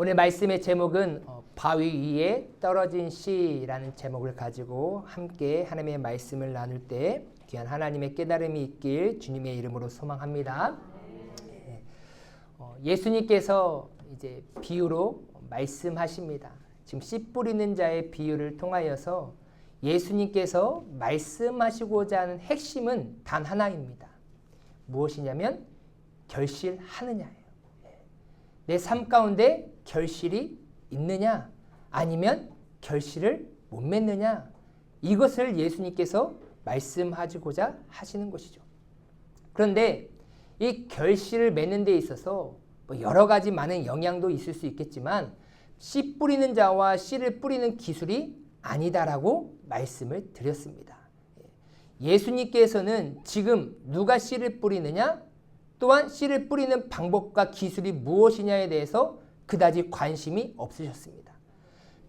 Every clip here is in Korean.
오늘 말씀의 제목은 바위 위에 떨어진 씨라는 제목을 가지고 함께 하나님의 말씀을 나눌 때 귀한 하나님의 깨달음이 있길 주님의 이름으로 소망합니다. 예수님께서 이제 비유로 말씀하십니다. 지금 씨 뿌리는 자의 비유를 통하여서 예수님께서 말씀하시고자 하는 핵심은 단 하나입니다. 무엇이냐면 결실하느냐예요. 내 삶 가운데 결실이 있느냐 아니면 결실을 못 맺느냐, 이것을 예수님께서 말씀하시고자 하시는 것이죠. 그런데 이 결실을 맺는 데 있어서 여러 가지 많은 영향도 있을 수 있겠지만 씨 뿌리는 자와 씨를 뿌리는 기술이 아니다라고 말씀을 드렸습니다. 예수님께서는 지금 누가 씨를 뿌리느냐, 또한 씨를 뿌리는 방법과 기술이 무엇이냐에 대해서 그다지 관심이 없으셨습니다.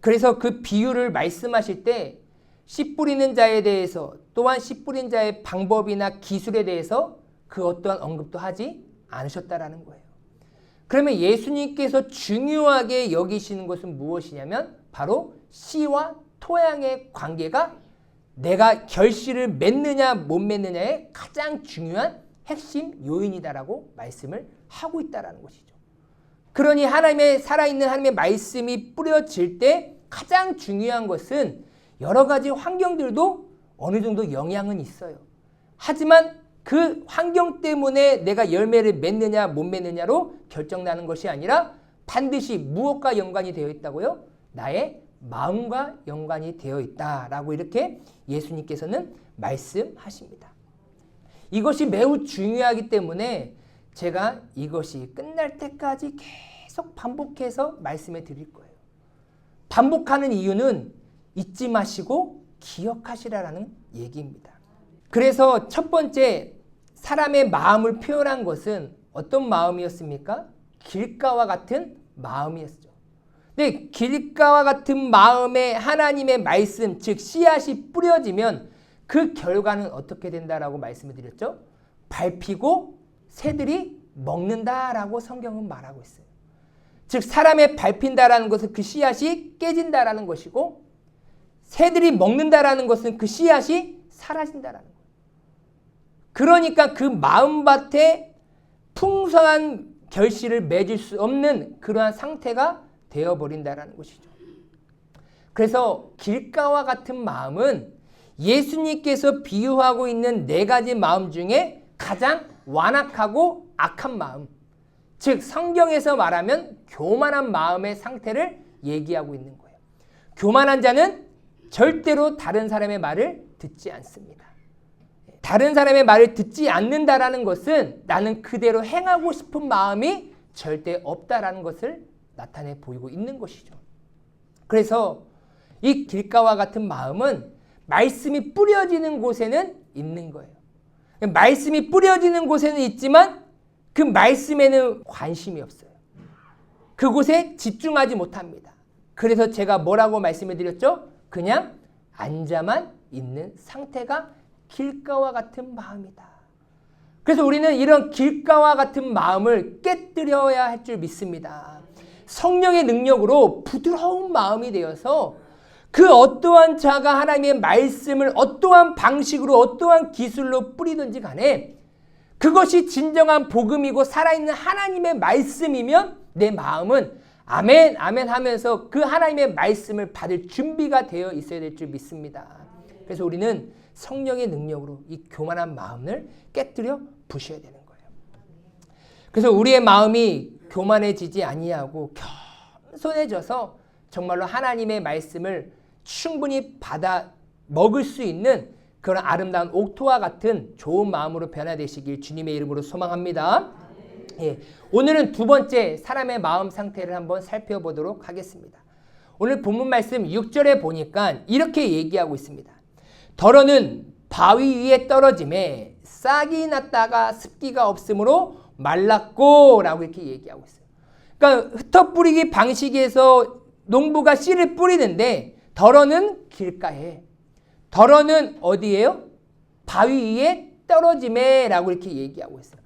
그래서 그 비유를 말씀하실 때 씨 뿌리는 자에 대해서, 또한 씨 뿌리는 자의 방법이나 기술에 대해서 그 어떠한 언급도 하지 않으셨다라는 거예요. 그러면 예수님께서 중요하게 여기시는 것은 무엇이냐면 바로 씨와 토양의 관계가 내가 결실을 맺느냐 못 맺느냐의 가장 중요한 핵심 요인이다라고 말씀을 하고 있다라는 것이죠. 그러니 하나님의 살아있는 하나님의 말씀이 뿌려질 때 가장 중요한 것은 여러 가지 환경들도 어느 정도 영향은 있어요. 하지만 그 환경 때문에 내가 열매를 맺느냐 못 맺느냐로 결정나는 것이 아니라 반드시 무엇과 연관이 되어 있다고요? 나의 마음과 연관이 되어 있다라고 이렇게 예수님께서는 말씀하십니다. 이것이 매우 중요하기 때문에 제가 이것이 끝날 때까지 계속 반복해서 말씀해 드릴 거예요. 반복하는 이유는 잊지 마시고 기억하시라는 얘기입니다. 그래서 첫 번째, 사람의 마음을 표현한 것은 어떤 마음이었습니까? 길가와 같은 마음이었죠. 근데 길가와 같은 마음에 하나님의 말씀, 즉 씨앗이 뿌려지면 그 결과는 어떻게 된다라고 말씀을 드렸죠? 밟히고 새들이 먹는다라고 성경은 말하고 있어요. 즉 사람의 밟힌다라는 것은 그 씨앗이 깨진다라는 것이고, 새들이 먹는다라는 것은 그 씨앗이 사라진다라는 거예요. 그러니까 그 마음밭에 풍성한 결실을 맺을 수 없는 그러한 상태가 되어버린다라는 것이죠. 그래서 길가와 같은 마음은 예수님께서 비유하고 있는 네 가지 마음 중에 가장 완악하고 악한 마음, 즉 성경에서 말하면 교만한 마음의 상태를 얘기하고 있는 거예요. 교만한 자는 절대로 다른 사람의 말을 듣지 않습니다. 다른 사람의 말을 듣지 않는다라는 것은 나는 그대로 행하고 싶은 마음이 절대 없다라는 것을 나타내 보이고 있는 것이죠. 그래서 이 길가와 같은 마음은 말씀이 뿌려지는 곳에는 있는 거예요. 말씀이 뿌려지는 곳에는 있지만 그 말씀에는 관심이 없어요. 그곳에 집중하지 못합니다. 그래서 제가 뭐라고 말씀을 드렸죠? 그냥 앉아만 있는 상태가 길가와 같은 마음이다. 그래서 우리는 이런 길가와 같은 마음을 깨뜨려야 할 줄 믿습니다. 성령의 능력으로 부드러운 마음이 되어서 그 어떠한 자가 하나님의 말씀을 어떠한 방식으로 어떠한 기술로 뿌리든지 간에 그것이 진정한 복음이고 살아있는 하나님의 말씀이면 내 마음은 아멘 아멘 하면서 그 하나님의 말씀을 받을 준비가 되어 있어야 될 줄 믿습니다. 그래서 우리는 성령의 능력으로 이 교만한 마음을 깨뜨려 부셔야 되는 거예요. 그래서 우리의 마음이 교만해지지 아니하고 겸손해져서 정말로 하나님의 말씀을 충분히 받아 먹을 수 있는 그런 아름다운 옥토와 같은 좋은 마음으로 변화되시길 주님의 이름으로 소망합니다. 예, 오늘은 두 번째 사람의 마음 상태를 한번 살펴보도록 하겠습니다. 오늘 본문 말씀 6절에 보니까 이렇게 얘기하고 있습니다. 더러는 바위 위에 떨어짐에 싹이 났다가 습기가 없으므로 말랐고 라고 이렇게 얘기하고 있어요. 그러니까 흩어뿌리기 방식에서 농부가 씨를 뿌리는데 더러는 길가에, 더러는 어디예요? 바위 위에 떨어짐에 라고 이렇게 얘기하고 있어요.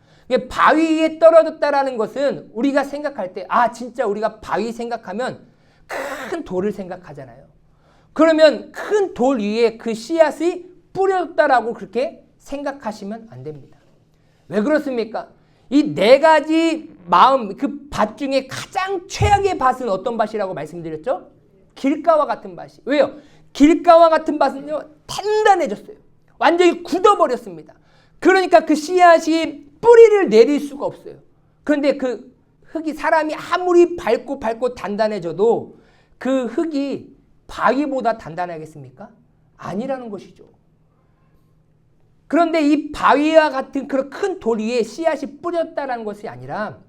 바위 위에 떨어졌다라는 것은 우리가 생각할 때, 아, 진짜 우리가 바위 생각하면 큰 돌을 생각하잖아요. 그러면 큰 돌 위에 그 씨앗이 뿌려졌다라고 그렇게 생각하시면 안 됩니다. 왜 그렇습니까? 이 네 가지 마음, 그 밭 중에 가장 최악의 밭은 어떤 밭이라고 말씀드렸죠? 길가와 같은 밭이. 왜요? 길가와 같은 밭은요, 단단해졌어요. 완전히 굳어버렸습니다. 그러니까 그 씨앗이 뿌리를 내릴 수가 없어요. 그런데 그 흙이 사람이 아무리 밟고 단단해져도 그 흙이 바위보다 단단하겠습니까? 아니라는 것이죠. 그런데 이 바위와 같은 그런 큰 돌 위에 씨앗이 뿌렸다는 것이 아니라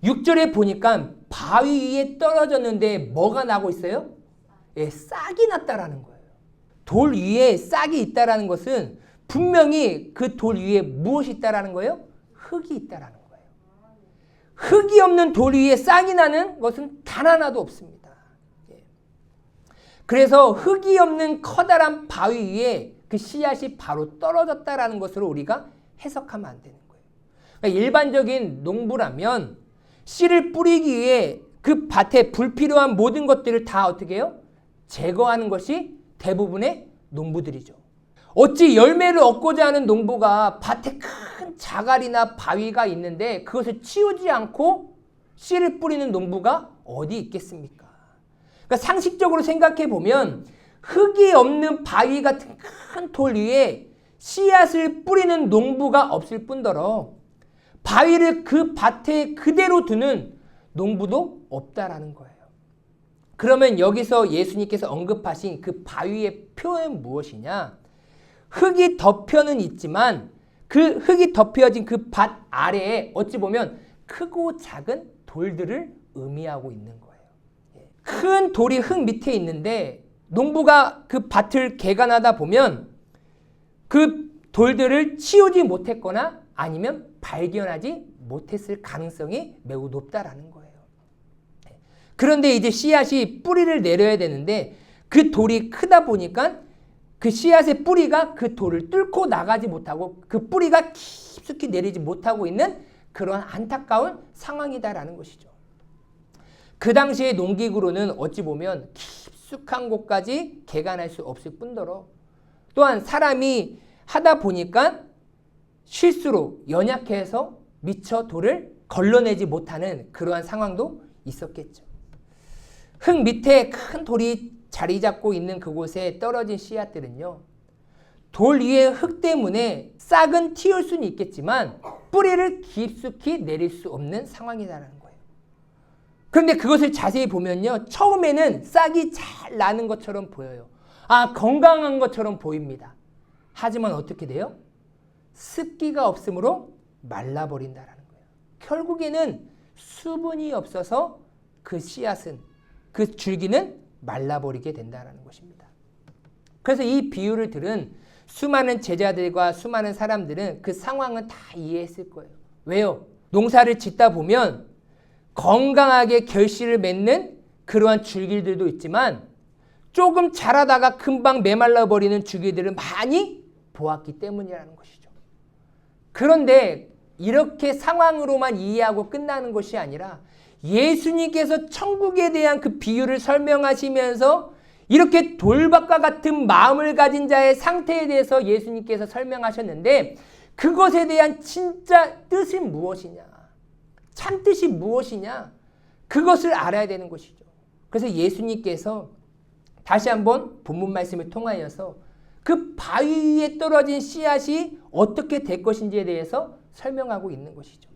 6절에 보니까 바위 위에 떨어졌는데 뭐가 나고 있어요? 예, 싹이 났다라는 거예요. 돌 위에 싹이 있다라는 것은 분명히 그 돌 위에 무엇이 있다라는 거예요? 흙이 있다라는 거예요. 흙이 없는 돌 위에 싹이 나는 것은 단 하나도 없습니다. 예. 그래서 흙이 없는 커다란 바위 위에 그 씨앗이 바로 떨어졌다라는 것으로 우리가 해석하면 안 되는 거예요. 그러니까 일반적인 농부라면 씨를 뿌리기 위해 그 밭에 불필요한 모든 것들을 다 어떻게 해요? 제거하는 것이 대부분의 농부들이죠. 어찌 열매를 얻고자 하는 농부가 밭에 큰 자갈이나 바위가 있는데 그것을 치우지 않고 씨를 뿌리는 농부가 어디 있겠습니까? 그러니까 상식적으로 생각해 보면 흙이 없는 바위 같은 큰 돌 위에 씨앗을 뿌리는 농부가 없을 뿐더러 바위를 그 밭에 그대로 두는 농부도 없다라는 거예요. 그러면 여기서 예수님께서 언급하신 그 바위의 표현은 무엇이냐? 흙이 덮여는 있지만 그 흙이 덮여진 그 밭 아래에 어찌 보면 크고 작은 돌들을 의미하고 있는 거예요. 큰 돌이 흙 밑에 있는데 농부가 그 밭을 개간하다 보면 그 돌들을 치우지 못했거나 아니면 발견하지 못했을 가능성이 매우 높다라는 거예요. 그런데 이제 씨앗이 뿌리를 내려야 되는데 그 돌이 크다 보니까 그 씨앗의 뿌리가 그 돌을 뚫고 나가지 못하고 그 뿌리가 깊숙이 내리지 못하고 있는 그런 안타까운 상황이다라는 것이죠. 그 당시의 농기구로는 어찌 보면 깊숙한 곳까지 개간할 수 없을 뿐더러 또한 사람이 하다 보니까 실수로 연약해서 미처 돌을 걸러내지 못하는 그러한 상황도 있었겠죠. 흙 밑에 큰 돌이 자리 잡고 있는 그곳에 떨어진 씨앗들은요, 돌 위의 흙 때문에 싹은 틔울 수는 있겠지만 뿌리를 깊숙이 내릴 수 없는 상황이라는 거예요. 그런데 그것을 자세히 보면요, 처음에는 싹이 잘 나는 것처럼 보여요. 아, 건강한 것처럼 보입니다. 하지만 어떻게 돼요? 습기가 없으므로 말라버린다라는 거예요. 결국에는 수분이 없어서 그 씨앗은, 그 줄기는 말라버리게 된다는 것입니다. 그래서 이 비유를 들은 수많은 제자들과 수많은 사람들은 그 상황은 다 이해했을 거예요. 왜요? 농사를 짓다 보면 건강하게 결실을 맺는 그러한 줄기들도 있지만 조금 자라다가 금방 메말라버리는 줄기들을 많이 보았기 때문이라는 것이죠. 그런데 이렇게 상황으로만 이해하고 끝나는 것이 아니라 예수님께서 천국에 대한 그 비유를 설명하시면서 이렇게 돌밭과 같은 마음을 가진 자의 상태에 대해서 예수님께서 설명하셨는데 그것에 대한 진짜 뜻이 무엇이냐, 참뜻이 무엇이냐, 그것을 알아야 되는 것이죠. 그래서 예수님께서 다시 한번 본문 말씀을 통하여서 그 바위 위에 떨어진 씨앗이 어떻게 될 것인지에 대해서 설명하고 있는 것이죠.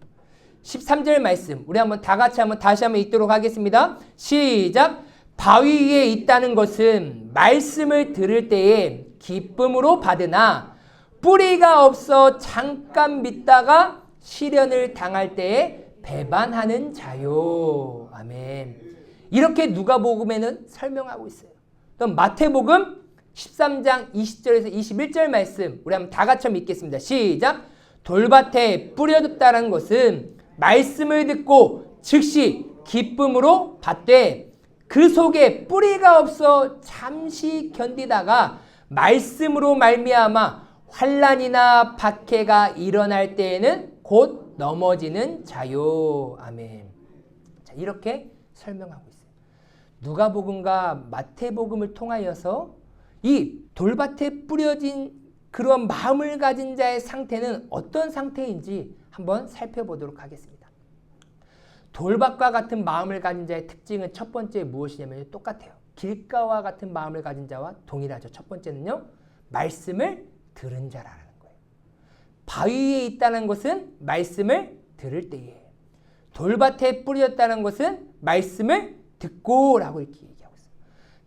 13절 말씀 우리 한번 다 같이 다시 한번 읽도록 하겠습니다. 시작. 바위 위에 있다는 것은 말씀을 들을 때에 기쁨으로 받으나 뿌리가 없어 잠깐 믿다가 시련을 당할 때에 배반하는 자요. 아멘. 이렇게 누가복음에는 설명하고 있어요. 또 마태복음 13장 20절에서 21절 말씀 우리 한번 다 같이 읽겠습니다. 시작. 돌밭에 뿌려졌다는 것은 말씀을 듣고 즉시 기쁨으로 받되 그 속에 뿌리가 없어 잠시 견디다가 말씀으로 말미암아 환난이나 박해가 일어날 때에는 곧 넘어지는 자요. 아멘. 자, 이렇게 설명하고 있어요. 누가복음과 마태복음을 통하여서 이 돌밭에 뿌려진 그런 마음을 가진 자의 상태는 어떤 상태인지 한번 살펴보도록 하겠습니다. 돌밭과 같은 마음을 가진 자의 특징은 첫 번째 무엇이냐면 똑같아요. 길가와 같은 마음을 가진 자와 동일하죠. 첫 번째는요. 말씀을 들은 자라는 거예요. 바위 위에 있다는 것은 말씀을 들을 때에, 돌밭에 뿌렸다는 것은 말씀을 듣고 라고 이렇게 얘기하고 있어요.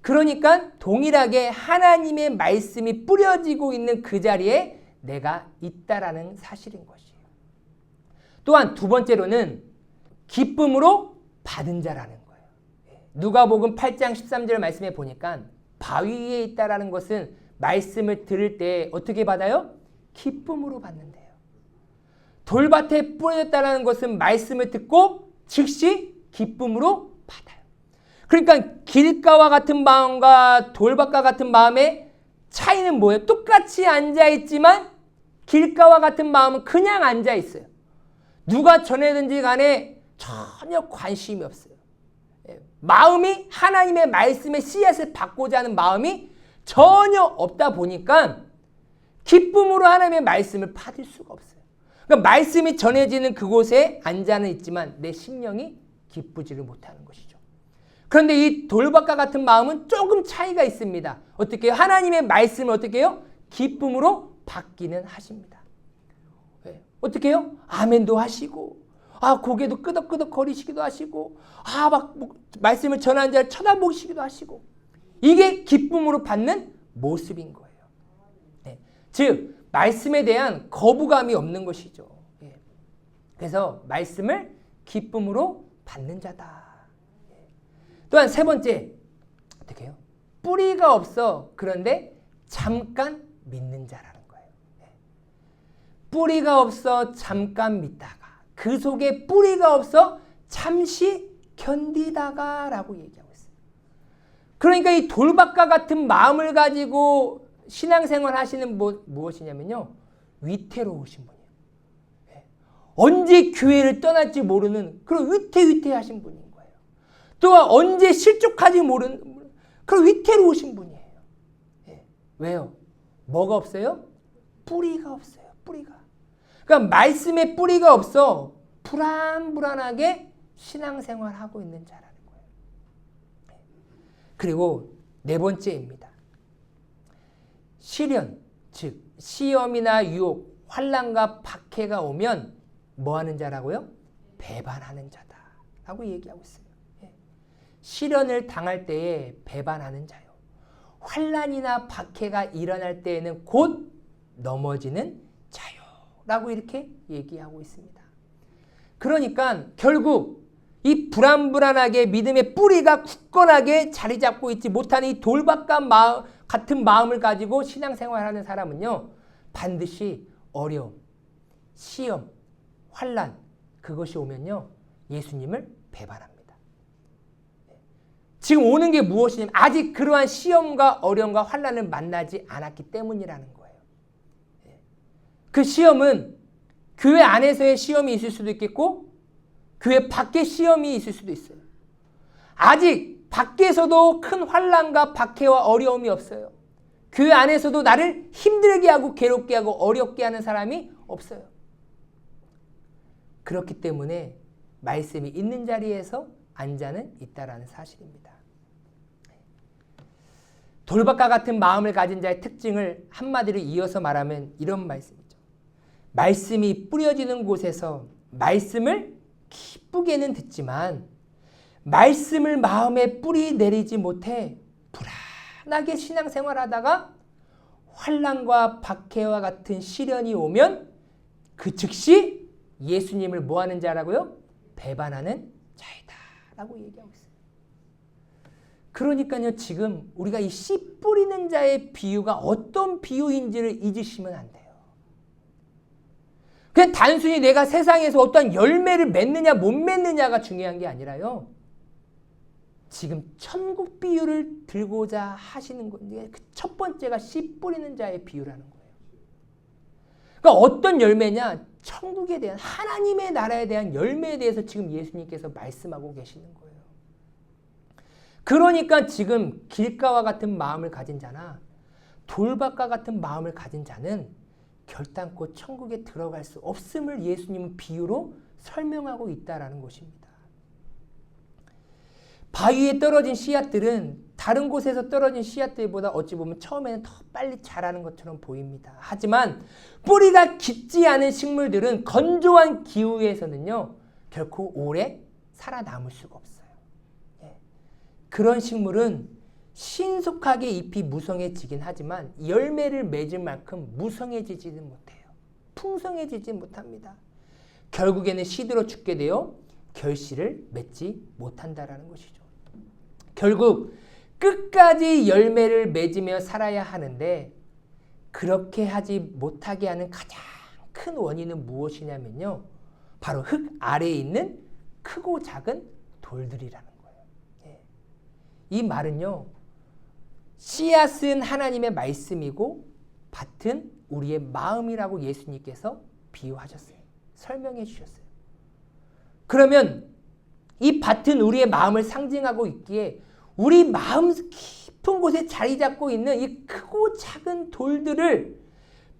그러니까 동일하게 하나님의 말씀이 뿌려지고 있는 그 자리에 내가 있다라는 사실인 것이에요. 또한 두 번째로는 기쁨으로 받은 자라는 거예요. 누가복음 8장 13절 말씀에 보니까 바위 위에 있다라는 것은 말씀을 들을 때 어떻게 받아요? 기쁨으로 받는데요. 돌밭에 뿌려졌다는 것은 말씀을 듣고 즉시 기쁨으로 받아요. 그러니까 길가와 같은 마음과 돌밭과 같은 마음의 차이는 뭐예요? 똑같이 앉아있지만 길가와 같은 마음은 그냥 앉아있어요. 누가 전해든지 간에 전혀 관심이 없어요. 마음이 하나님의 말씀의 씨앗을 받고자 하는 마음이 전혀 없다 보니까 기쁨으로 하나님의 말씀을 받을 수가 없어요. 그러니까 말씀이 전해지는 그곳에 앉아는 있지만 내 심령이 기쁘지를 못하는 것이죠. 그런데 이 돌밭과 같은 마음은 조금 차이가 있습니다. 어떻게 해요? 하나님의 말씀을 어떻게 해요? 기쁨으로 받기는 하십니다. 어떻게 해요? 아멘도 하시고, 고개도 끄덕끄덕 거리시기도 하시고, 말씀을 전하는 자를 쳐다보시기도 하시고, 이게 기쁨으로 받는 모습인 거예요. 즉, 말씀에 대한 거부감이 없는 것이죠. 그래서 말씀을 기쁨으로 받는 자다. 또한 세 번째, 어떻게 해요? 뿌리가 없어. 그런데 잠깐 믿는 자라는 거예요. 뿌리가 없어 잠깐 믿다가, 그 속에 뿌리가 없어 잠시 견디다가 라고 얘기하고 있어요. 그러니까 이 돌밭과 같은 마음을 가지고 신앙생활 하시는 무엇이냐면요. 위태로우신 분이에요. 언제 교회를 떠날지 모르는 그런 위태위태하신 분인 거예요. 또한 언제 실족하지 모르는 그런 위태로우신 분이에요. 왜요? 뭐가 없어요? 뿌리가 없어요. 뿌리가. 그러니까 말씀에 뿌리가 없어 불안불안하게 신앙생활하고 있는 자라는 거예요. 그리고 네 번째입니다. 시련, 즉 시험이나 유혹, 환난과 박해가 오면 뭐 하는 자라고요? 배반하는 자다라고 얘기하고 있어요. 시련을 당할 때에 배반하는 자요. 환난이나 박해가 일어날 때에는 곧 넘어지는 자요. 라고 이렇게 얘기하고 있습니다. 그러니까 결국 이 불안불안하게 믿음의 뿌리가 굳건하게 자리 잡고 있지 못한 이 돌밭과 같은 마음을 가지고 신앙생활하는 사람은요. 반드시 어려움, 시험, 환난 그것이 오면요. 예수님을 배반합니다. 지금 오는 게 무엇이냐면 아직 그러한 시험과 어려움과 환난을 만나지 않았기 때문이라는 거예요. 그 시험은 교회 안에서의 시험이 있을 수도 있겠고 교회 밖에 시험이 있을 수도 있어요. 아직 밖에서도 큰 환난과 박해와 어려움이 없어요. 교회 안에서도 나를 힘들게 하고 괴롭게 하고 어렵게 하는 사람이 없어요. 그렇기 때문에 말씀이 있는 자리에서 앉아는 있다라는 사실입니다. 돌밭과 같은 마음을 가진 자의 특징을 한마디로 이어서 말하면 이런 말씀이죠. 말씀이 뿌려지는 곳에서 말씀을 기쁘게는 듣지만 말씀을 마음에 뿌리 내리지 못해 불안하게 신앙생활하다가 환난과 박해와 같은 시련이 오면 그 즉시 예수님을 뭐하는 자라고요? 배반하는 자이다 라고 얘기하고 있어요. 그러니까요, 지금 우리가 이 씨 뿌리는 자의 비유가 어떤 비유인지를 잊으시면 안 돼요. 그냥 단순히 내가 세상에서 어떤 열매를 맺느냐 못 맺느냐가 중요한 게 아니라요. 지금 천국 비유를 들고자 하시는 건데 그 첫 번째가 씨 뿌리는 자의 비유라는 거예요. 그러니까 어떤 열매냐? 천국에 대한, 하나님의 나라에 대한 열매에 대해서 지금 예수님께서 말씀하고 계시는 거예요. 그러니까 지금 길가와 같은 마음을 가진 자나 돌밭과 같은 마음을 가진 자는 결단코 천국에 들어갈 수 없음을 예수님은 비유로 설명하고 있다라는 것입니다. 바위에 떨어진 씨앗들은 다른 곳에서 떨어진 씨앗들보다 어찌 보면 처음에는 더 빨리 자라는 것처럼 보입니다. 하지만 뿌리가 깊지 않은 식물들은 건조한 기후에서는요, 결코 오래 살아남을 수가 없어요. 그런 식물은 신속하게 잎이 무성해지긴 하지만 열매를 맺을 만큼 무성해지지는 못해요. 풍성해지지 못합니다. 결국에는 시들어 죽게 되어 결실을 맺지 못한다라는 것이죠. 결국 끝까지 열매를 맺으며 살아야 하는데 그렇게 하지 못하게 하는 가장 큰 원인은 무엇이냐면요, 바로 흙 아래에 있는 크고 작은 돌들이라는 거예요. 이 말은요, 씨앗은 하나님의 말씀이고 밭은 우리의 마음이라고 예수님께서 비유하셨어요. 설명해 주셨어요. 그러면 이 밭은 우리의 마음을 상징하고 있기에 우리 마음 깊은 곳에 자리 잡고 있는 이 크고 작은 돌들을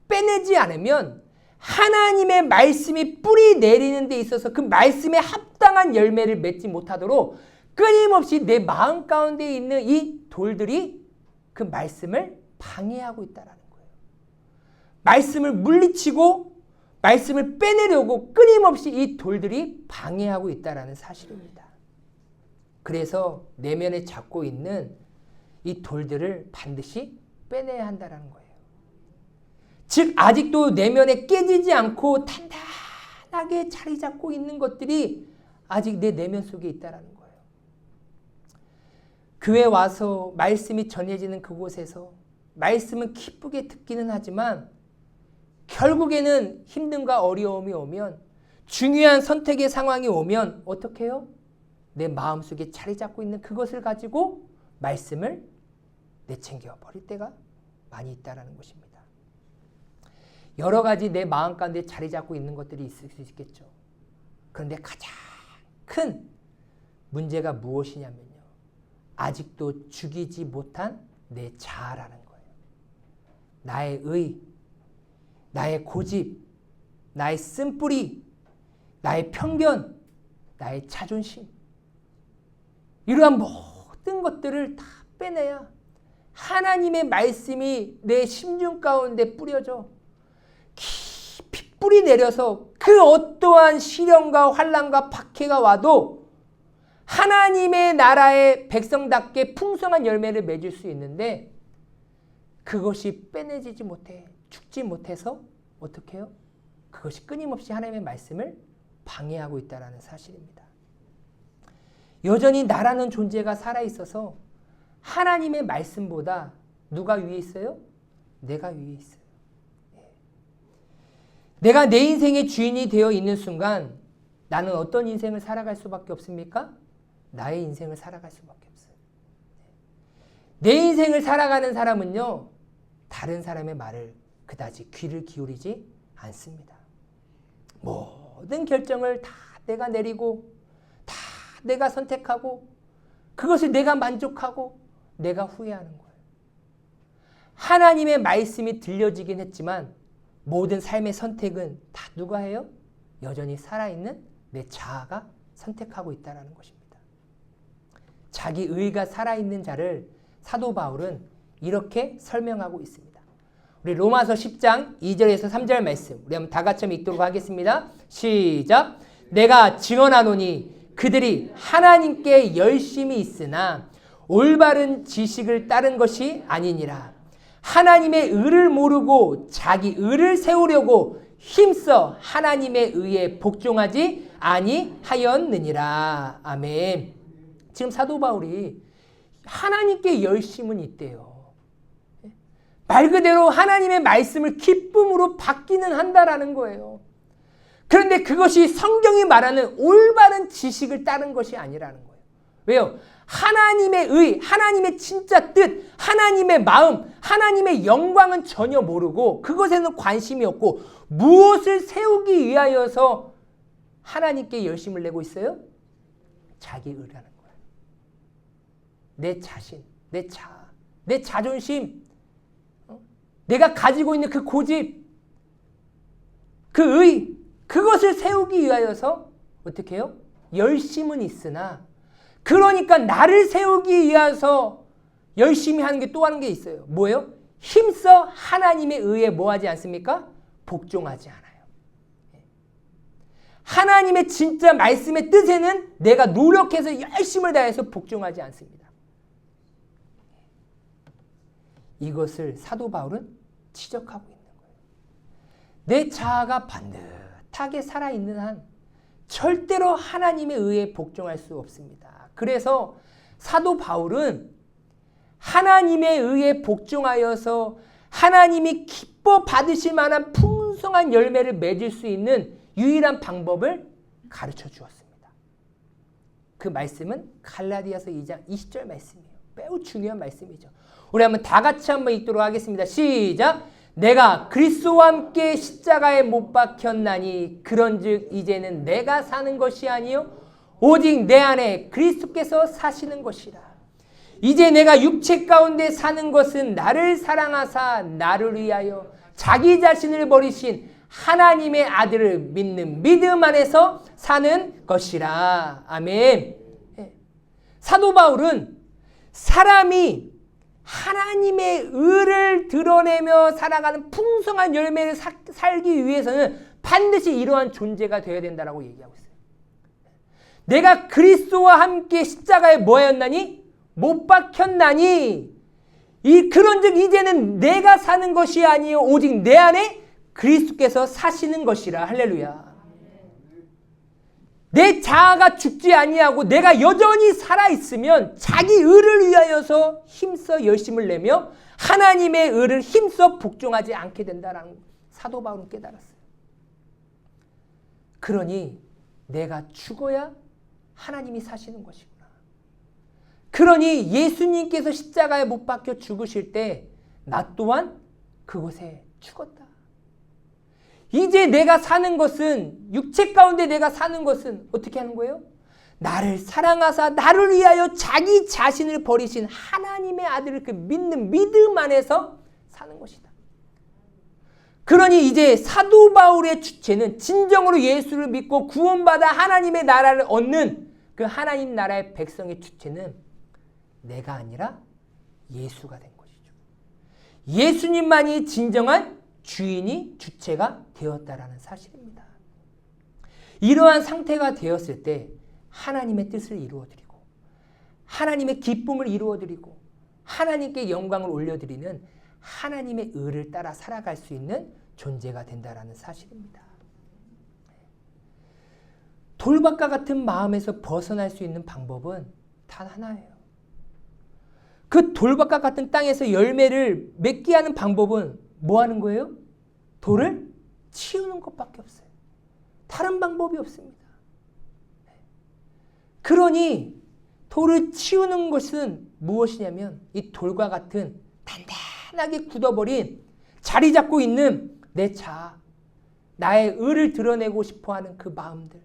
빼내지 않으면 하나님의 말씀이 뿌리 내리는 데 있어서 그 말씀에 합당한 열매를 맺지 못하도록 끊임없이 내 마음 가운데 있는 이 돌들이 그 말씀을 방해하고 있다는 거예요. 말씀을 물리치고 말씀을 빼내려고 끊임없이 이 돌들이 방해하고 있다는 사실입니다. 그래서 내면에 잡고 있는 이 돌들을 반드시 빼내야 한다는 거예요. 즉 아직도 내면에 깨지지 않고 단단하게 자리 잡고 있는 것들이 아직 내 내면 속에 있다는 거예요. 교회 와서 말씀이 전해지는 그곳에서 말씀은 기쁘게 듣기는 하지만 결국에는 힘듦과 어려움이 오면, 중요한 선택의 상황이 오면 어떻게 해요? 내 마음속에 자리 잡고 있는 그것을 가지고 말씀을 내챙겨 버릴 때가 많이 있다는 것입니다. 여러 가지 내 마음 가운데 자리 잡고 있는 것들이 있을 수 있겠죠. 그런데 가장 큰 문제가 무엇이냐면요, 아직도 죽이지 못한 내 자아라는 거예요. 나의 의, 나의 고집, 나의 쓴뿌리, 나의 편견, 나의 자존심, 이러한 모든 것들을 다 빼내야 하나님의 말씀이 내 심중 가운데 뿌려져 깊이 뿌리 내려서 그 어떠한 시련과 환난과 박해가 와도 하나님의 나라의 백성답게 풍성한 열매를 맺을 수 있는데 그것이 빼내지지 못해, 죽지 못해서 어떻게 해요? 그것이 끊임없이 하나님의 말씀을 방해하고 있다는 사실입니다. 여전히 나라는 존재가 살아있어서 하나님의 말씀보다 누가 위에 있어요? 내가 위에 있어요. 내가 내 인생의 주인이 되어 있는 순간 나는 어떤 인생을 살아갈 수밖에 없습니까? 나의 인생을 살아갈 수밖에 없어요. 내 인생을 살아가는 사람은요, 다른 사람의 말을 그다지 귀를 기울이지 않습니다. 모든 결정을 다 내가 내리고 다 내가 선택하고 그것을 내가 만족하고 내가 후회하는 거예요. 하나님의 말씀이 들려지긴 했지만 모든 삶의 선택은 다 누가 해요? 여전히 살아있는 내 자아가 선택하고 있다는 것입니다. 자기 의가 살아있는 자를 사도 바울은 이렇게 설명하고 있습니다. 우리 로마서 10장 2절에서 3절 말씀 우리 한번 다 같이 읽도록 하겠습니다. 시작. 내가 증언하노니 그들이 하나님께 열심히 있으나 올바른 지식을 따른 것이 아니니라. 하나님의 의를 모르고 자기 의를 세우려고 힘써 하나님의 의에 복종하지 아니하였느니라. 아멘. 지금 사도 바울이 하나님께 열심은 있대요. 말 그대로 하나님의 말씀을 기쁨으로 받기는 한다라는 거예요. 그런데 그것이 성경이 말하는 올바른 지식을 따른 것이 아니라는 거예요. 왜요? 하나님의 의, 하나님의 진짜 뜻, 하나님의 마음, 하나님의 영광은 전혀 모르고 그것에는 관심이 없고 무엇을 세우기 위하여서 하나님께 열심을 내고 있어요? 자기 의라는 거예요. 내 자신, 내 자아, 내 자존심, 내가 가지고 있는 그 고집, 그 의, 그것을 세우기 위하여서 어떻게 해요? 열심은 있으나 그러니까 나를 세우기 위해서 열심히 하는 게 또 하는 게 있어요. 뭐예요? 힘써 하나님의 의에 뭐 하지 않습니까? 복종하지 않아요. 하나님의 진짜 말씀의 뜻에는 내가 노력해서 열심을 다해서 복종하지 않습니다. 이것을 사도 바울은 지적하고 있는 거예요. 내 자아가 반듯하게 살아있는 한 절대로 하나님의 의에 복종할 수 없습니다. 그래서 사도 바울은 하나님의 의에 복종하여서 하나님이 기뻐 받으실 만한 풍성한 열매를 맺을 수 있는 유일한 방법을 가르쳐 주었습니다. 그 말씀은 갈라디아서 2장 20절 말씀이에요. 매우 중요한 말씀이죠. 우리 한번 다 같이 한번 읽도록 하겠습니다. 시작! 내가 그리스도와 함께 십자가에 못 박혔나니 그런즉 이제는 내가 사는 것이 아니요 오직 내 안에 그리스도께서 사시는 것이라. 이제 내가 육체 가운데 사는 것은 나를 사랑하사 나를 위하여 자기 자신을 버리신 하나님의 아들을 믿는 믿음 안에서 사는 것이라. 아멘. 사도 바울은 사람이 하나님의 의를 드러내며 살아가는 풍성한 열매를 살기 위해서는 반드시 이러한 존재가 되어야 된다고 얘기하고 있어요. 내가 그리스도와 함께 십자가에 뭐였나니? 못 박혔나니 그런즉 이제는 내가 사는 것이 아니요 오직 내 안에 그리스도께서 사시는 것이라. 할렐루야. 내 자아가 죽지 아니하고 내가 여전히 살아있으면 자기 의를 위하여서 힘써 열심을 내며 하나님의 의를 힘써 복종하지 않게 된다라는 사도 바울은 깨달았어요. 그러니 내가 죽어야 하나님이 사시는 것이구나. 그러니 예수님께서 십자가에 못 박혀 죽으실 때 나 또한 그곳에 죽었다. 이제 내가 사는 것은 육체 가운데 내가 사는 것은 어떻게 하는 거예요? 나를 사랑하사 나를 위하여 자기 자신을 버리신 하나님의 아들을 그 믿는 믿음 안에서 사는 것이다. 그러니 이제 사도 바울의 주체는 진정으로 예수를 믿고 구원받아 하나님의 나라를 얻는 그 하나님 나라의 백성의 주체는 내가 아니라 예수가 된 것이죠. 예수님만이 진정한 주인이 주체가 되었다라는 사실입니다. 이러한 상태가 되었을 때 하나님의 뜻을 이루어드리고 하나님의 기쁨을 이루어드리고 하나님께 영광을 올려드리는 하나님의 의를 따라 살아갈 수 있는 존재가 된다라는 사실입니다. 돌박과 같은 마음에서 벗어날 수 있는 방법은 단 하나예요. 그 돌박과 같은 땅에서 열매를 맺게 하는 방법은 뭐 하는 거예요? 돌을 치우는 것밖에 없어요. 다른 방법이 없습니다. 그러니 돌을 치우는 것은 무엇이냐면 이 돌과 같은 단단하게 굳어버린 자리 잡고 있는 내 자아, 나의 의를 드러내고 싶어하는 그 마음들,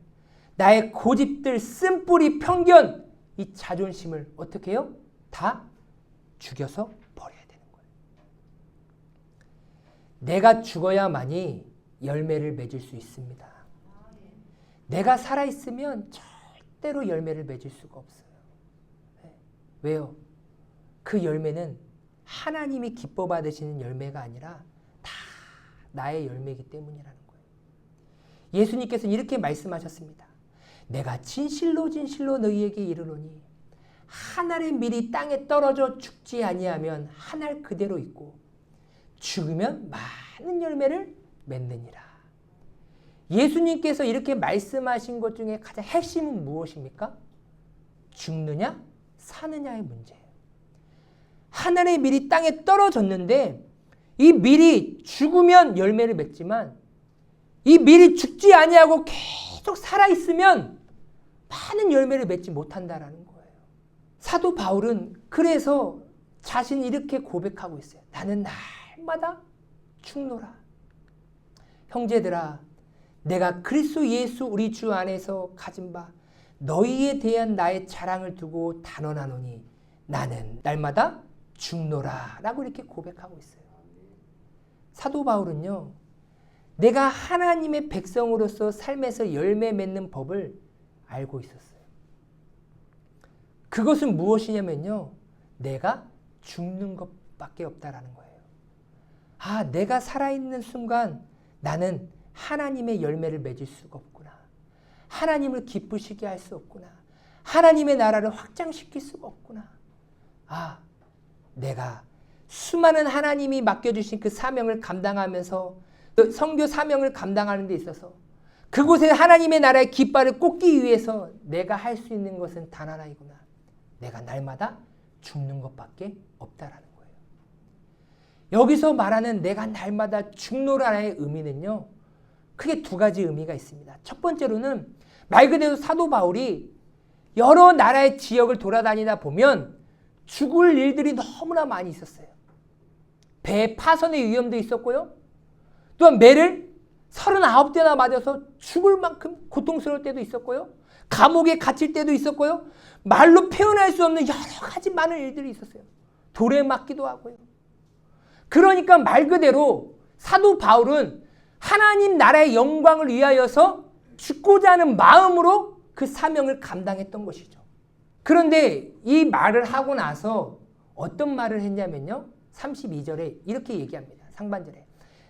나의 고집들, 쓴뿌리, 편견, 이 자존심을 어떻게 해요? 다 죽여서 버려야 되는 거예요. 내가 죽어야만이 열매를 맺을 수 있습니다. 내가 살아있으면 절대로 열매를 맺을 수가 없어요. 왜요? 그 열매는 하나님이 기뻐 받으시는 열매가 아니라 다 나의 열매이기 때문이라는 거예요. 예수님께서는 이렇게 말씀하셨습니다. 내가 진실로 진실로 너희에게 이르노니 한 알의 밀이 땅에 떨어져 죽지 아니하면 한 알 그대로 있고 죽으면 많은 열매를 맺느니라. 예수님께서 이렇게 말씀하신 것 중에 가장 핵심은 무엇입니까? 죽느냐 사느냐의 문제예요. 한 알의 밀이 땅에 떨어졌는데 이 밀이 죽으면 열매를 맺지만 이 밀이 죽지 아니하고 계속 살아있으면 많은 열매를 맺지 못한다라는 거예요. 사도 바울은 그래서 자신이 이렇게 고백하고 있어요. 나는 날마다 죽노라. 형제들아, 내가 그리스도 예수 우리 주 안에서 가진 바 너희에 대한 나의 자랑을 두고 단언하노니 나는 날마다 죽노라 라고 이렇게 고백하고 있어요. 사도 바울은요, 내가 하나님의 백성으로서 삶에서 열매 맺는 법을 알고 있었어요. 그것은 무엇이냐면요, 내가 죽는 것밖에 없다라는 거예요. 아, 내가 살아있는 순간 나는 하나님의 열매를 맺을 수가 없구나. 하나님을 기쁘시게 할 수 없구나. 하나님의 나라를 확장시킬 수가 없구나. 아, 내가 수많은 하나님이 맡겨주신 그 사명을 감당하면서 그 선교 사명을 감당하는 데 있어서 그곳에 하나님의 나라의 깃발을 꽂기 위해서 내가 할 수 있는 것은 단 하나이구나. 내가 날마다 죽는 것밖에 없다라는 거예요. 여기서 말하는 내가 날마다 죽노라의 의미는요, 크게 두 가지 의미가 있습니다. 첫 번째로는 말 그대로 사도 바울이 여러 나라의 지역을 돌아다니다 보면 죽을 일들이 너무나 많이 있었어요. 배 파손의 위험도 있었고요. 또한 매를 39대나 맞아서 죽을 만큼 고통스러울 때도 있었고요. 감옥에 갇힐 때도 있었고요. 말로 표현할 수 없는 여러 가지 많은 일들이 있었어요. 돌에 맞기도 하고요. 그러니까 말 그대로 사도 바울은 하나님 나라의 영광을 위하여서 죽고자 하는 마음으로 그 사명을 감당했던 것이죠. 그런데 이 말을 하고 나서 어떤 말을 했냐면요, 32절에 이렇게 얘기합니다. 상반절에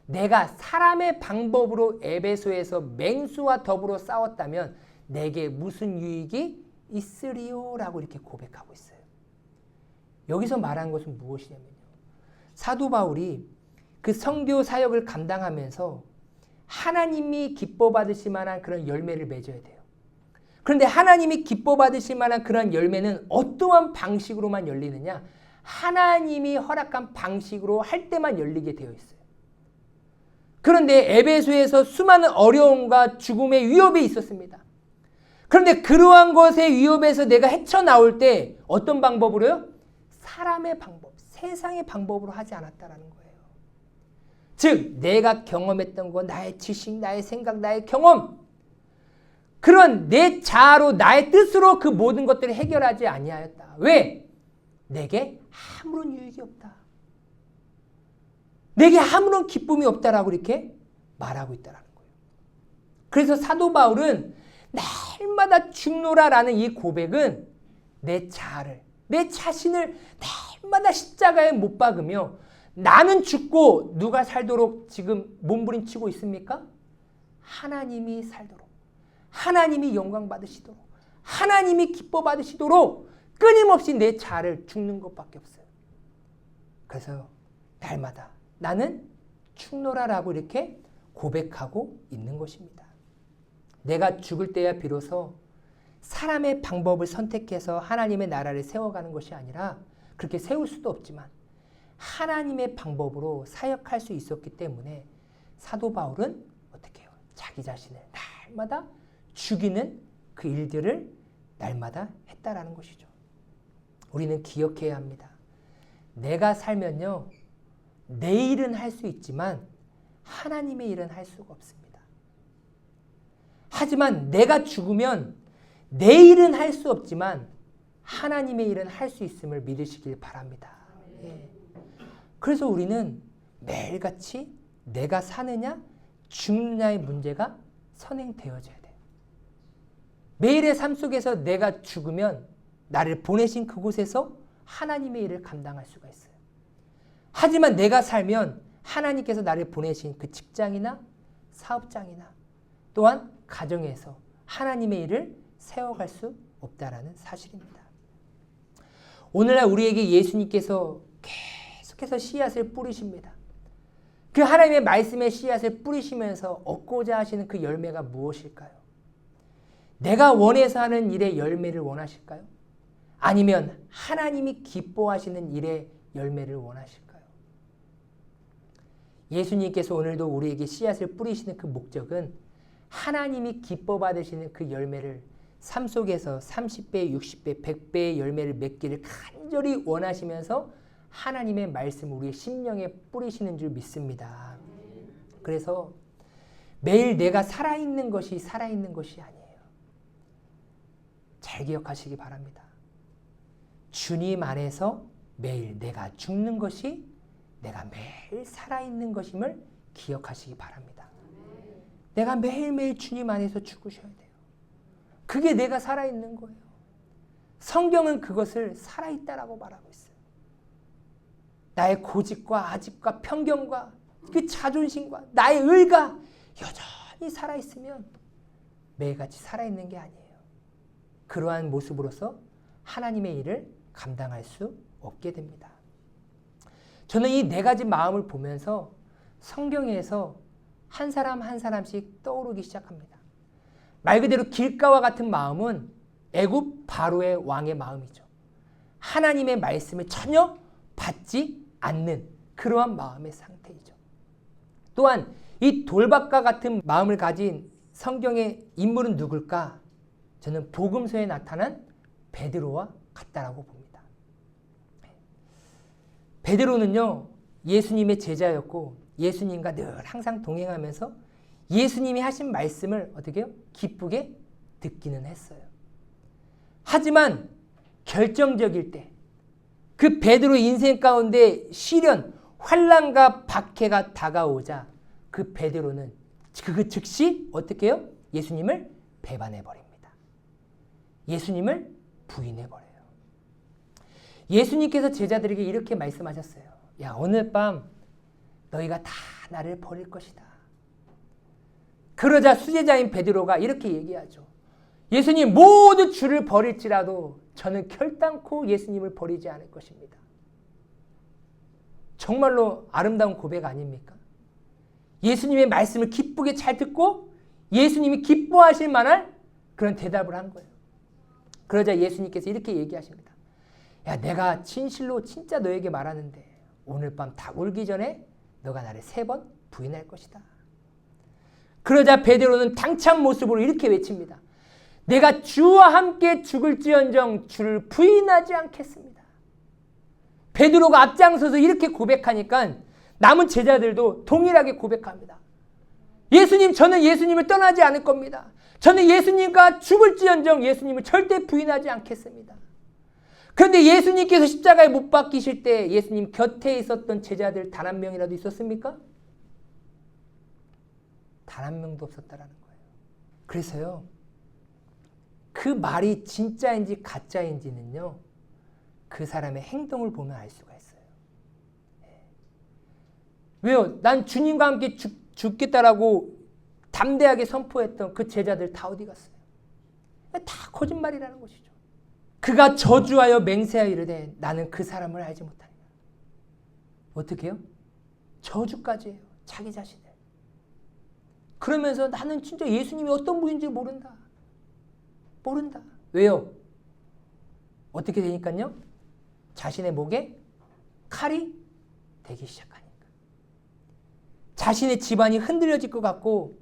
내가 사람의 방법으로 에베소에서 맹수와 더불어 싸웠다면 내게 무슨 유익이 있으리요? 라고 이렇게 고백하고 있어요. 여기서 말한 것은 무엇이냐면요, 사도 바울이 그 선교 사역을 감당하면서 하나님이 기뻐 받으실 만한 그런 열매를 맺어야 돼요. 그런데 하나님이 기뻐 받으실 만한 그런 열매는 어떠한 방식으로만 열리느냐? 하나님이 허락한 방식으로 할 때만 열리게 되어 있어요. 그런데 에베소에서 수많은 어려움과 죽음의 위협이 있었습니다. 그런데 그러한 것의 위협에서 내가 헤쳐나올 때 어떤 방법으로요? 사람의 방법, 세상의 방법으로 하지 않았다라는 거예요. 즉 내가 경험했던 것, 나의 지식, 나의 생각, 나의 경험, 그런 내 자아로 나의 뜻으로 그 모든 것들을 해결하지 아니하였다. 왜? 내게 아무런 유익이 없다. 내게 아무런 기쁨이 없다라고 이렇게 말하고 있다라는 거예요. 그래서 사도 바울은 날마다 죽노라라는 이 고백은 내 자아를, 내 자신을 날마다 십자가에 못 박으며 나는 죽고 누가 살도록 지금 몸부림치고 있습니까? 하나님이 살도록, 하나님이 영광 받으시도록, 하나님이 기뻐 받으시도록 끊임없이 내 자아를 죽는 것밖에 없어요. 그래서 날마다 나는 죽노라라고 이렇게 고백하고 있는 것입니다. 내가 죽을 때야 비로소 사람의 방법을 선택해서 하나님의 나라를 세워가는 것이 아니라, 그렇게 세울 수도 없지만 하나님의 방법으로 사역할 수 있었기 때문에 사도 바울은 어떻게 해요? 자기 자신을 날마다 죽이는 그 일들을 날마다 했다라는 것이죠. 우리는 기억해야 합니다. 내가 살면요, 내 일은 할 수 있지만 하나님의 일은 할 수가 없습니다. 하지만 내가 죽으면 내 일은 할 수 없지만 하나님의 일은 할 수 있음을 믿으시길 바랍니다. 예. 그래서 우리는 매일같이 내가 사느냐 죽느냐의 문제가 선행되어져야 돼요. 매일의 삶 속에서 내가 죽으면 나를 보내신 그곳에서 하나님의 일을 감당할 수가 있어요. 하지만 내가 살면 하나님께서 나를 보내신 그 직장이나 사업장이나 또한 가정에서 하나님의 일을 세워갈 수 없다라는 사실입니다. 오늘날 우리에게 예수님께서 계속해서 씨앗을 뿌리십니다. 그 하나님의 말씀의 씨앗을 뿌리시면서 얻고자 하시는 그 열매가 무엇일까요? 내가 원해서 하는 일의 열매를 원하실까요? 아니면 하나님이 기뻐하시는 일의 열매를 원하실까요? 예수님께서 오늘도 우리에게 씨앗을 뿌리시는 그 목적은 하나님이 기뻐 받으시는 그 열매를 삶 속에서 30배, 60배, 100배의 열매를 맺기를 간절히 원하시면서 하나님의 말씀을 우리의 심령에 뿌리시는 줄 믿습니다. 그래서 매일 내가 살아있는 것이 살아있는 것이 아니에요. 잘 기억하시기 바랍니다. 주님 안에서 매일 내가 죽는 것이 내가 매일 살아있는 것임을 기억하시기 바랍니다. 내가 매일매일 주님 안에서 죽으셔야 돼요. 그게 내가 살아있는 거예요. 성경은 그것을 살아있다라고 말하고 있어요. 나의 고집과 아집과 편견과 그 자존심과 나의 의가 여전히 살아있으면 매일같이 살아있는 게 아니에요. 그러한 모습으로서 하나님의 일을 감당할 수 없게 됩니다. 저는 이 네 가지 마음을 보면서 성경에서 한 사람 한 사람씩 떠오르기 시작합니다. 말 그대로 길가와 같은 마음은 애굽 바로의 왕의 마음이죠. 하나님의 말씀을 전혀 받지 않는 그러한 마음의 상태이죠. 또한 이 돌박과 같은 마음을 가진 성경의 인물은 누굴까? 저는 복음서에 나타난 베드로와 같다라고 봅니다. 베드로는요, 예수님의 제자였고 예수님과 늘 항상 동행하면서 예수님이 하신 말씀을 어떻게 해요? 기쁘게 듣기는 했어요. 하지만 결정적일 때 그 베드로 인생 가운데 시련, 환난과 박해가 다가오자 그 베드로는 그 즉시 어떻게 해요? 예수님을 배반해버립니다. 예수님을 부인해버려요. 예수님께서 제자들에게 이렇게 말씀하셨어요. 야, 오늘 밤 너희가 다 나를 버릴 것이다. 그러자 수제자인 베드로가 이렇게 얘기하죠. 예수님 모두 주를 버릴지라도 저는 결단코 예수님을 버리지 않을 것입니다. 정말로 아름다운 고백 아닙니까? 예수님의 말씀을 기쁘게 잘 듣고 예수님이 기뻐하실 만한 그런 대답을 한 거예요. 그러자 예수님께서 이렇게 얘기하십니다. 야, 내가 진실로 진짜 너에게 말하는데 오늘 밤 다 울기 전에 너가 나를 3번 부인할 것이다. 그러자 베드로는 당찬 모습으로 이렇게 외칩니다. 내가 주와 함께 죽을지언정 주를 부인하지 않겠습니다. 베드로가 앞장서서 이렇게 고백하니까 남은 제자들도 동일하게 고백합니다. 예수님, 저는 예수님을 떠나지 않을 겁니다. 저는 예수님과 죽을지언정 예수님을 절대 부인하지 않겠습니다. 그런데 예수님께서 십자가에 못 박히실 때 예수님 곁에 있었던 제자들 단 한 명이라도 있었습니까? 단 한 명도 없었다라는 거예요. 그래서요, 그 말이 진짜인지 가짜인지는요, 그 사람의 행동을 보면 알 수가 있어요. 왜요? 난 주님과 함께 죽겠다라고 담대하게 선포했던 그 제자들 다 어디 갔어요? 다 거짓말이라는 것이죠. 그가 저주하여 맹세하여 이르되 나는 그 사람을 알지 못하리라. 어떻게 해요? 저주까지 해요. 자기 자신을. 그러면서 나는 진짜 예수님이 어떤 분인지 모른다. 모른다. 왜요? 어떻게 되니까요? 자신의 목에 칼이 되기 시작하니까. 자신의 집안이 흔들려질 것 같고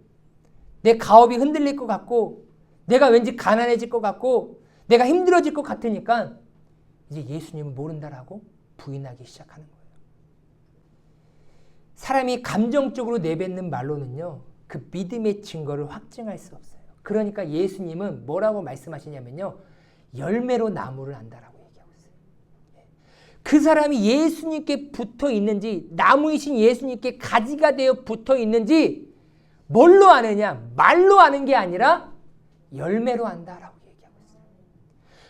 내 가업이 흔들릴 것 같고 내가 왠지 가난해질 것 같고 내가 힘들어질 것 같으니까 이제 예수님을 모른다라고 부인하기 시작하는 거예요. 사람이 감정적으로 내뱉는 말로는요, 그 믿음의 증거를 확증할 수 없어요. 그러니까 예수님은 뭐라고 말씀하시냐면요, 열매로 나무를 안다라고 얘기하고 있어요. 그 사람이 예수님께 붙어 있는지, 나무이신 예수님께 가지가 되어 붙어 있는지 뭘로 아느냐? 말로 아는 게 아니라 열매로 안다라고 얘기하고 있어요.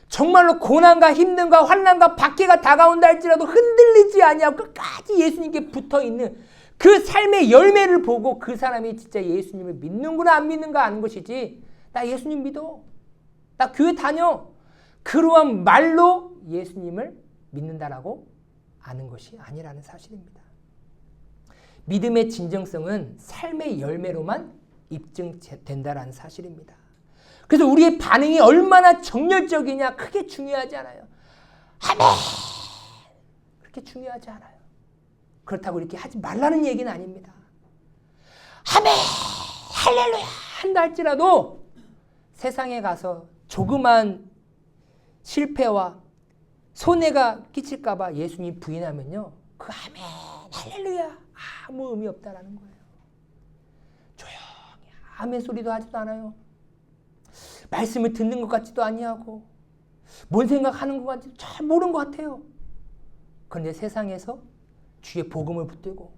정말로 고난과 힘듦과 환난과 박해가 다가온다 할지라도 흔들리지 아니하고 끝까지 예수님께 붙어 있는 그 삶의 열매를 보고 그 사람이 진짜 예수님을 믿는구나 안 믿는가 아는 것이지, 나 예수님 믿어, 나 교회 다녀, 그러한 말로 예수님을 믿는다라고 아는 것이 아니라는 사실입니다. 믿음의 진정성은 삶의 열매로만 입증된다라는 사실입니다. 그래서 우리의 반응이 얼마나 정열적이냐 크게 중요하지 않아요. 아멘! 그렇게 중요하지 않아요. 그렇다고 이렇게 하지 말라는 얘기는 아닙니다. 아멘! 할렐루야! 한다 할지라도 세상에 가서 조그만 실패와 손해가 끼칠까 봐 예수님 부인하면요. 그 아멘, 할렐루야 아무 의미 없다라는 거예요. 조용히 아멘 소리도 하지도 않아요. 말씀을 듣는 것 같지도 아니하고 뭔 생각하는 것 같지도 잘 모르는 것 같아요. 그런데 세상에서 주의 복음을 붙들고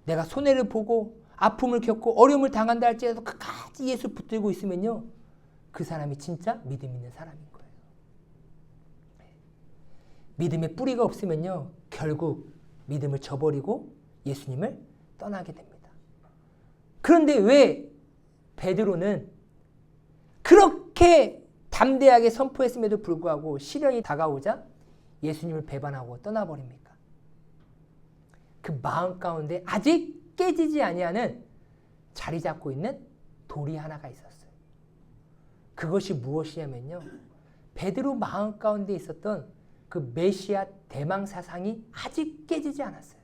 내가 손해를 보고 아픔을 겪고 어려움을 당한다 할지라도 끝까지 예수 붙들고 있으면요. 그 사람이 진짜 믿음 있는 사람인 거예요. 믿음의 뿌리가 없으면요. 결국 믿음을 저버리고 예수님을 떠나게 됩니다. 그런데 왜 베드로는 그렇게 담대하게 선포했음에도 불구하고 시련이 다가오자 예수님을 배반하고 떠나버립니까? 그 마음 가운데 아직 깨지지 아니하는 자리 잡고 있는 돌이 하나가 있었어요. 그것이 무엇이냐면요. 베드로 마음 가운데 있었던 그 메시아 대망 사상이 아직 깨지지 않았어요.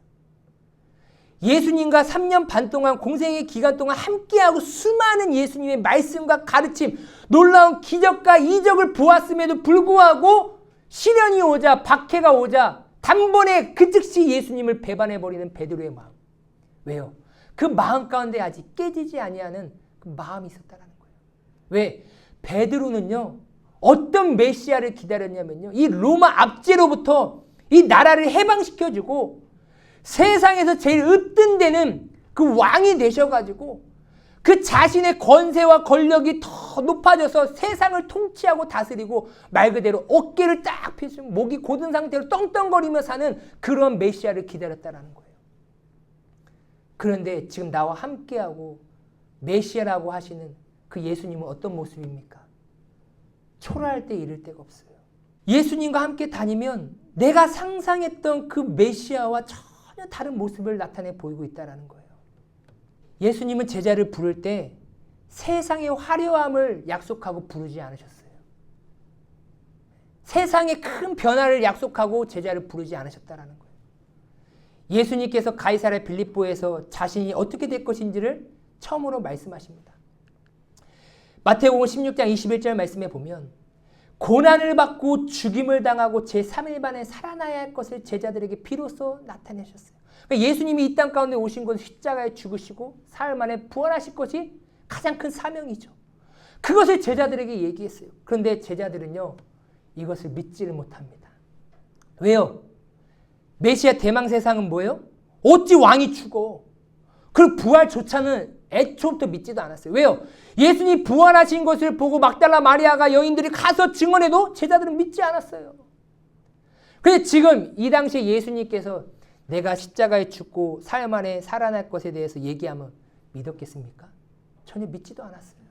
예수님과 3년 반 동안 공생의 기간 동안 함께하고 수많은 예수님의 말씀과 가르침, 놀라운 기적과 이적을 보았음에도 불구하고 시련이 오자, 박해가 오자 단번에 그 즉시 예수님을 배반해버리는 베드로의 마음. 왜요? 그 마음 가운데 아직 깨지지 아니하는 그 마음이 있었다는 거예요. 왜? 베드로는요. 어떤 메시아를 기다렸냐면요. 이 로마 압제로부터 이 나라를 해방시켜주고 세상에서 제일 으뜸되는 그 왕이 되셔가지고 그 자신의 권세와 권력이 더 높아져서 세상을 통치하고 다스리고 말 그대로 어깨를 딱 펴시고 목이 곧은 상태로 떵떵거리며 사는 그런 메시아를 기다렸다는 거예요. 그런데 지금 나와 함께하고 메시아라고 하시는 그 예수님은 어떤 모습입니까? 초라할 때 이를 데가 없어요. 예수님과 함께 다니면 내가 상상했던 그 메시아와 전혀 다른 모습을 나타내 보이고 있다는 거예요. 예수님은 제자를 부를 때 세상의 화려함을 약속하고 부르지 않으셨어요. 세상의 큰 변화를 약속하고 제자를 부르지 않으셨다는 거예요. 예수님께서 가이사랴 빌립보에서 자신이 어떻게 될 것인지를 처음으로 말씀하십니다. 마태복음 16장 21절 말씀에 보면 고난을 받고 죽임을 당하고 제3일 만에 살아나야 할 것을 제자들에게 비로소 나타내셨어요. 그러니까 예수님이 이 땅 가운데 오신 것은 십자가에 죽으시고 사흘 만에 부활하실 것이 가장 큰 사명이죠. 그것을 제자들에게 얘기했어요. 그런데 제자들은요. 이것을 믿지를 못합니다. 왜요? 메시아 대망 세상은 뭐예요? 어찌 왕이 죽어? 그리고 부활조차는 애초부터 믿지도 않았어요. 왜요? 예수님이 부활하신 것을 보고 막달라 마리아가 여인들이 가서 증언해도 제자들은 믿지 않았어요. 그런데 지금 이 당시에 예수님께서 내가 십자가에 죽고 사흘 만에 살아날 것에 대해서 얘기하면 믿었겠습니까? 전혀 믿지도 않았어요.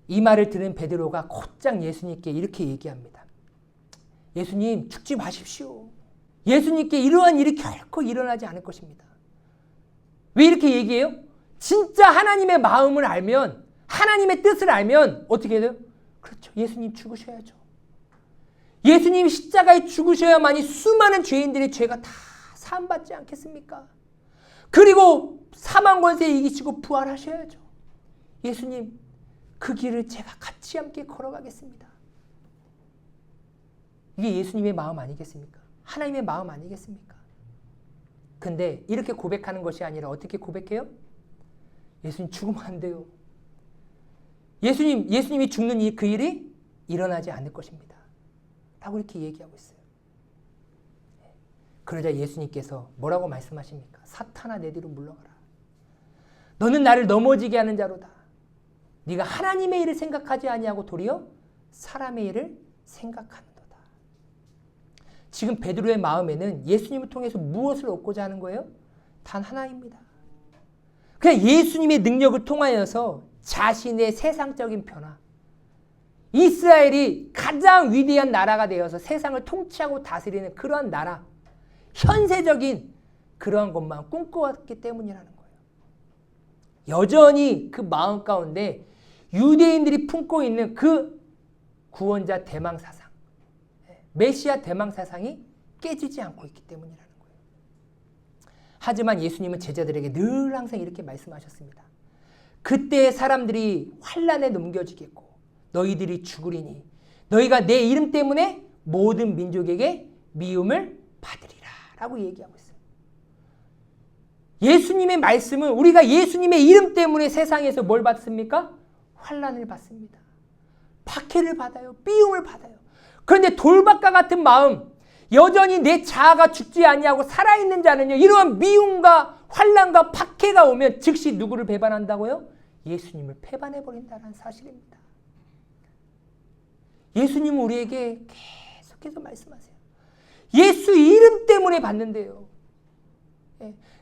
이 말을 들은 베드로가 곧장 예수님께 이렇게 얘기합니다. 예수님 죽지 마십시오. 예수님께 이러한 일이 결코 일어나지 않을 것입니다. 왜 이렇게 얘기해요? 진짜 하나님의 마음을 알면 하나님의 뜻을 알면 어떻게 돼요? 그렇죠. 예수님 죽으셔야죠. 예수님 십자가에 죽으셔야만이 수많은 죄인들의 죄가 다 사함받지 않겠습니까? 그리고 사망 권세 이기시고 부활하셔야죠. 예수님 그 길을 제가 같이 함께 걸어가겠습니다. 이게 예수님의 마음 아니겠습니까? 하나님의 마음 아니겠습니까? 근데 이렇게 고백하는 것이 아니라 어떻게 고백해요? 예수님 죽으면 안 돼요. 예수님이 죽는 그 일이 일어나지 않을 것입니다. 라고 이렇게 얘기하고 있어요. 그러자 예수님께서 뭐라고 말씀하십니까? 사탄아 내 뒤로 물러가라. 너는 나를 넘어지게 하는 자로다. 네가 하나님의 일을 생각하지 아니하고 도리어 사람의 일을 생각하는도다. 지금 베드로의 마음에는 예수님을 통해서 무엇을 얻고자 하는 거예요? 단 하나입니다. 그냥 예수님의 능력을 통하여서 자신의 세상적인 변화, 이스라엘이 가장 위대한 나라가 되어서 세상을 통치하고 다스리는 그러한 나라, 현세적인 그러한 것만 꿈꿔왔기 때문이라는 거예요. 여전히 그 마음 가운데 유대인들이 품고 있는 그 구원자 대망 사상, 메시아 대망 사상이 깨지지 않고 있기 때문이라는 거예요. 하지만 예수님은 제자들에게 늘 항상 이렇게 말씀하셨습니다. 그때 사람들이 환난에 넘겨지겠고 너희들이 죽으리니 너희가 내 이름 때문에 모든 민족에게 미움을 받으리라 라고 얘기하고 있어요. 예수님의 말씀은 우리가 예수님의 이름 때문에 세상에서 뭘 받습니까? 환난을 받습니다. 박해를 받아요. 미움을 받아요. 그런데 돌박과 같은 마음, 여전히 내 자아가 죽지 아니하고 살아있는 자는요, 이러한 미움과 환난과 박해가 오면 즉시 누구를 배반한다고요? 예수님을 배반해버린다는 사실입니다. 예수님은 우리에게 계속해서 말씀하세요. 예수 이름 때문에 받는데요.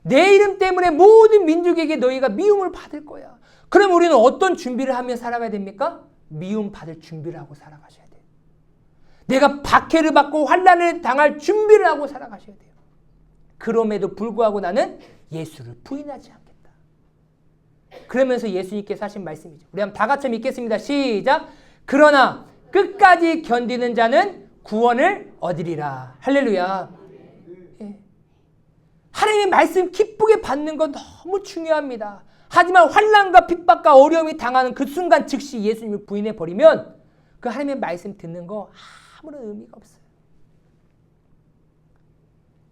내 이름 때문에 모든 민족에게 너희가 미움을 받을 거야. 그럼 우리는 어떤 준비를 하며 살아가야 됩니까? 미움 받을 준비를 하고 살아가셔야 돼요. 내가 박해를 받고 환난을 당할 준비를 하고 살아가셔야 돼요. 그럼에도 불구하고 나는 예수를 부인하지 않겠다. 그러면서 예수님께서 하신 말씀이죠. 우리 한번 다 같이 읽겠습니다. 시작. 그러나 끝까지 견디는 자는 구원을 얻으리라. 할렐루야. 예. 하나님의 말씀 기쁘게 받는 건 너무 중요합니다. 하지만 환난과 핍박과 어려움이 당하는 그 순간 즉시 예수님을 부인해버리면 그 하나님의 말씀 듣는 거 아무런 의미가 없어요.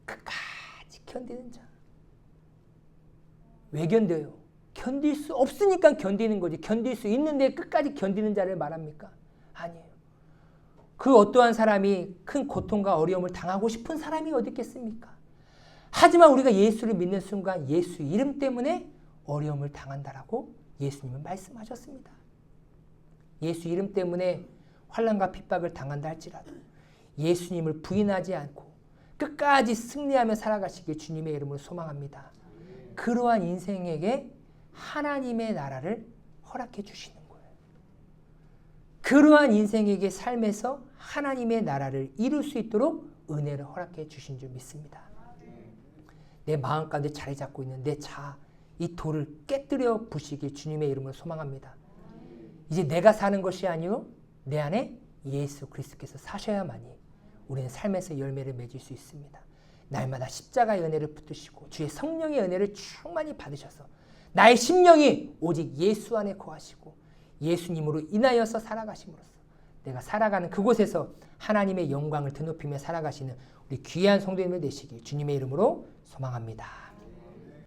끝까지 견디는 자. 왜 견뎌요? 견딜 수 없으니까 견디는 거지. 견딜 수 있는데 끝까지 견디는 자를 말합니까? 아니에요. 그 어떠한 사람이 큰 고통과 어려움을 당하고 싶은 사람이 어디 있겠습니까? 하지만 우리가 예수를 믿는 순간 예수 이름 때문에 어려움을 당한다라고 예수님은 말씀하셨습니다. 예수 이름 때문에 환난과 핍박을 당한다 할지라도 예수님을 부인하지 않고 끝까지 승리하며 살아가시길 주님의 이름으로 소망합니다. 그러한 인생에게 하나님의 나라를 허락해 주시는 거예요. 그러한 인생에게 삶에서 하나님의 나라를 이룰 수 있도록 은혜를 허락해 주신 줄 믿습니다. 내 마음 가운데 자리 잡고 있는 내 자아, 이 돌을 깨뜨려 부시길 주님의 이름으로 소망합니다. 이제 내가 사는 것이 아니요 내 안에 예수 그리스도께서 사셔야만이 우리는 삶에서 열매를 맺을 수 있습니다. 날마다 십자가의 은혜를 붙드시고 주의 성령의 은혜를 충만히 받으셔서 나의 심령이 오직 예수 안에 거하시고 예수님으로 인하여서 살아가심으로써 내가 살아가는 그곳에서 하나님의 영광을 드높이며 살아가시는 우리 귀한 성도님을 되시길 주님의 이름으로 소망합니다.